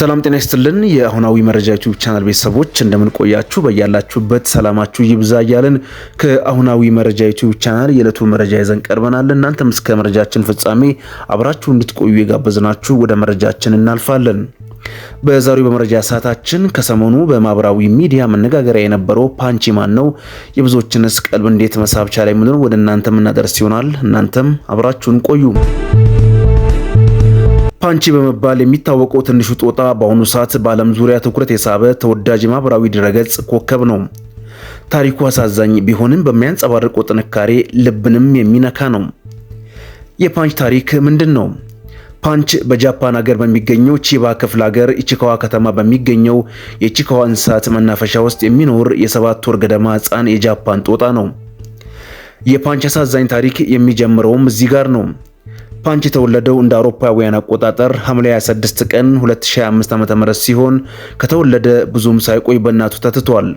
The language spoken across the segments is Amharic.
ሰላም ጤና ይስጥልን። የአሁናዊ መረጃ ዩቲዩብ ቻናል ቤተሰቦች እንደምን ቆያችሁ? በያላችሁበት ሰላማችሁ ይብዛ እያልን ከአሁናዊ መረጃ ዩቲዩብ ቻናል የዕለቱ መረጃ ይዘን ቀርበናል። እናንተም እስከ መረጃችን ፍጻሜ አብራችሁ እንድትቆዩ የጋበዝናችሁ ወደ መረጃችን እናልፋለን። በዛሬው በመረጃ ሰዓታችን ከሰሞኑ በማህበራዊ ሚዲያ መነጋገሪያ የነበረው ፓንቺ ማን ነው? የብዙዎችንስ ቀልብ እንዴት መሳብ ቻለ? የሚሉን ወደ እናንተም እናደርስ ይሆናል። እናንተም አብራችሁን ቆዩ። ፓንቺ በመባል የሚታወቀው ትንሹ ጦጣ በአሁኑ ሰዓት በዓለም ዙሪያ ትኩረት የሳበ ተወዳጅ ማህበራዊ ድረገጽ ኮከብ ነው። ታሪኩ አሳዛኝ ቢሆንም በሚያንጸባርቀው ጥንካሬ ልብንም የሚነካ ነው። የፓንች ታሪክ ምንድን ነው? ፓንች በጃፓን ሀገር በሚገኘው ቺባ ክፍለ ሀገር ኢቺካዋ ከተማ በሚገኘው የኢቺካዋ እንስሳት መናፈሻ ውስጥ የሚኖር የ7 ወር ገደማ ሕፃን የጃፓን ጦጣ ነው። የፓንች አሳዛኝ ታሪክ የሚጀምረውም እዚህ ጋር ነው። ፓንች የተወለደው እንደ አውሮፓውያን አቆጣጠር ሐምሌ 26 ቀን 2025 ዓ.ም ሲሆን ከተወለደ ብዙም ሳይቆይ በእናቱ ተትቷል።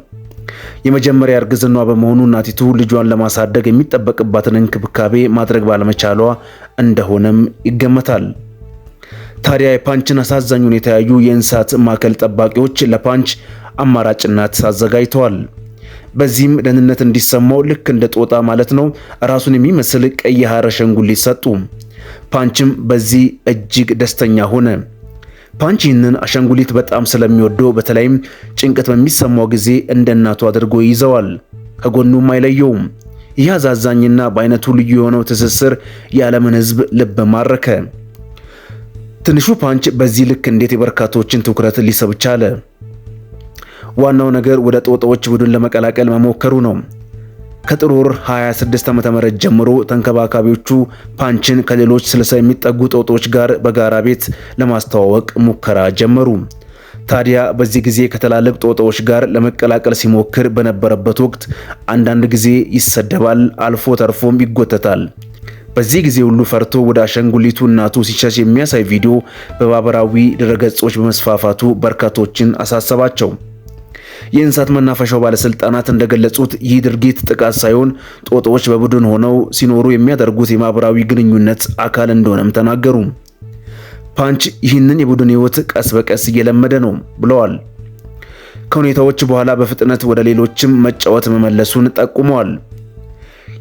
የመጀመሪያ እርግዝናዋ በመሆኑ እናቲቱ ልጇን ለማሳደግ የሚጠበቅባትን እንክብካቤ ማድረግ ባለመቻሏ እንደሆነም ይገመታል። ታዲያ የፓንችን አሳዛኝ ሁኔታ ያዩ የእንስሳት ማዕከል ጠባቂዎች ለፓንች አማራጭ እናት አዘጋጅተዋል። በዚህም ደህንነት እንዲሰማው ልክ እንደ ጦጣ ማለት ነው ራሱን የሚመስል ቀይ ሐር አሻንጉሊት ሰጡ። ፓንችም በዚህ እጅግ ደስተኛ ሆነ። ፓንች ይህንን አሻንጉሊት በጣም ስለሚወደው በተለይም ጭንቀት በሚሰማው ጊዜ እንደ እናቱ አድርጎ ይይዘዋል፣ ከጎኑም አይለየውም። ይህ አዛዛኝና በአይነቱ ልዩ የሆነው ትስስር የዓለምን ሕዝብ ልብ ማረከ። ትንሹ ፓንች በዚህ ልክ እንዴት የበርካቶችን ትኩረት ሊስብ ቻለ? ዋናው ነገር ወደ ጦጣዎች ቡድን ለመቀላቀል መሞከሩ ነው። ከጥር ወር 26 ዓ.ም ጀምሮ ተንከባካቢዎቹ ፓንችን ከሌሎች 60 የሚጠጉ ጦጣዎች ጋር በጋራ ቤት ለማስተዋወቅ ሙከራ ጀመሩ። ታዲያ በዚህ ጊዜ ከትላልቅ ጦጣዎች ጋር ለመቀላቀል ሲሞክር በነበረበት ወቅት አንዳንድ ጊዜ ይሰደባል፣ አልፎ ተርፎም ይጎተታል። በዚህ ጊዜ ሁሉ ፈርቶ ወደ አሻንጉሊቱ እናቱ ሲሸሽ የሚያሳይ ቪዲዮ በማህበራዊ ድረገጾች በመስፋፋቱ በርካቶችን አሳሰባቸው። የእንስሳት መናፈሻው ባለስልጣናት እንደገለጹት ይህ ድርጊት ጥቃት ሳይሆን ጦጣዎች በቡድን ሆነው ሲኖሩ የሚያደርጉት የማህበራዊ ግንኙነት አካል እንደሆነም ተናገሩ። ፓንች ይህንን የቡድን ህይወት ቀስ በቀስ እየለመደ ነው ብለዋል። ከሁኔታዎች በኋላ በፍጥነት ወደ ሌሎችም መጫወት መመለሱን ጠቁመዋል።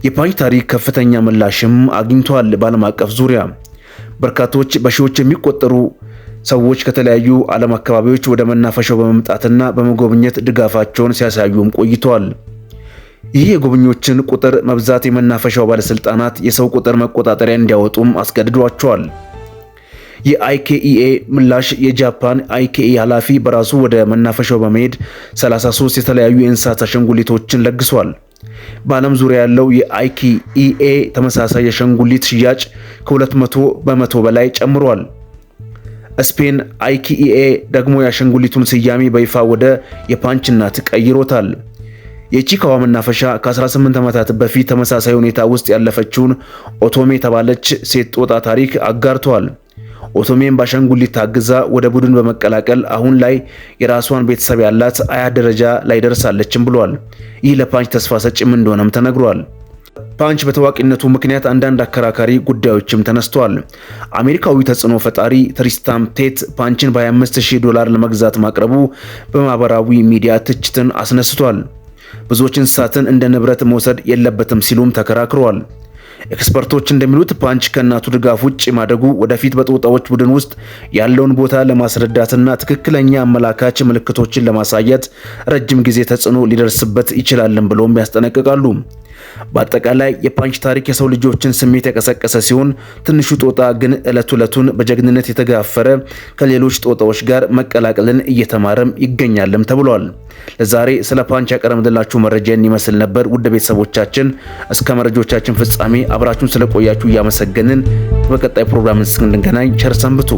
የፓንች ታሪክ ከፍተኛ ምላሽም አግኝቷል። በዓለም አቀፍ ዙሪያ በርካቶች በሺዎች የሚቆጠሩ ሰዎች ከተለያዩ ዓለም አካባቢዎች ወደ መናፈሻው በመምጣትና በመጎብኘት ድጋፋቸውን ሲያሳዩም ቆይተዋል። ይህ የጎብኚዎችን ቁጥር መብዛት የመናፈሻው ባለስልጣናት የሰው ቁጥር መቆጣጠሪያ እንዲያወጡም አስገድዷቸዋል። የአይኬኢኤ ምላሽ የጃፓን አይኬኢ ኃላፊ በራሱ ወደ መናፈሻው በመሄድ 33 የተለያዩ የእንስሳት አሻንጉሊቶችን ለግሷል። በዓለም ዙሪያ ያለው የአይኬኢኤ ተመሳሳይ የአሻንጉሊት ሽያጭ ከ200 በመቶ በላይ ጨምሯል። ስፔን አይኬኢኤ ደግሞ የአሻንጉሊቱን ስያሜ በይፋ ወደ የፓንች እናት ቀይሮታል። የቺካዋ መናፈሻ ከ18 ዓመታት በፊት ተመሳሳይ ሁኔታ ውስጥ ያለፈችውን ኦቶሜ የተባለች ሴት ጦጣ ታሪክ አጋርቷል። ኦቶሜን በአሻንጉሊት ታግዛ ወደ ቡድን በመቀላቀል አሁን ላይ የራሷን ቤተሰብ ያላት አያት ደረጃ ላይ ደርሳለችም ብሏል። ይህ ለፓንች ተስፋ ሰጭም እንደሆነም ተነግሯል። ፓንች በታዋቂነቱ ምክንያት አንዳንድ አከራካሪ ጉዳዮችም ተነስተዋል። አሜሪካዊ ተጽዕኖ ፈጣሪ ትሪስታን ቴት ፓንችን $25,000 ለመግዛት ማቅረቡ በማህበራዊ ሚዲያ ትችትን አስነስቷል። ብዙዎች እንስሳትን እንደ ንብረት መውሰድ የለበትም ሲሉም ተከራክረዋል። ኤክስፐርቶች እንደሚሉት ፓንች ከእናቱ ድጋፍ ውጭ ማደጉ ወደፊት በጦጣዎች ቡድን ውስጥ ያለውን ቦታ ለማስረዳትና ትክክለኛ አመላካች ምልክቶችን ለማሳየት ረጅም ጊዜ ተጽዕኖ ሊደርስበት ይችላልን ብለውም ያስጠነቅቃሉ። በአጠቃላይ የፓንች ታሪክ የሰው ልጆችን ስሜት የቀሰቀሰ ሲሆን ትንሹ ጦጣ ግን ዕለቱን በጀግንነት የተጋፈረ ከሌሎች ጦጣዎች ጋር መቀላቀልን እየተማረም ይገኛልም ተብሏል። ለዛሬ ስለ ፓንች ያቀረብንላችሁ መረጃ ይመስል ነበር። ውድ ቤተሰቦቻችን እስከ መረጃዎቻችን ፍጻሜ አብራችሁን ስለቆያችሁ እያመሰገንን በቀጣይ ፕሮግራም እስክንገናኝ ቸር ሰንብቱ።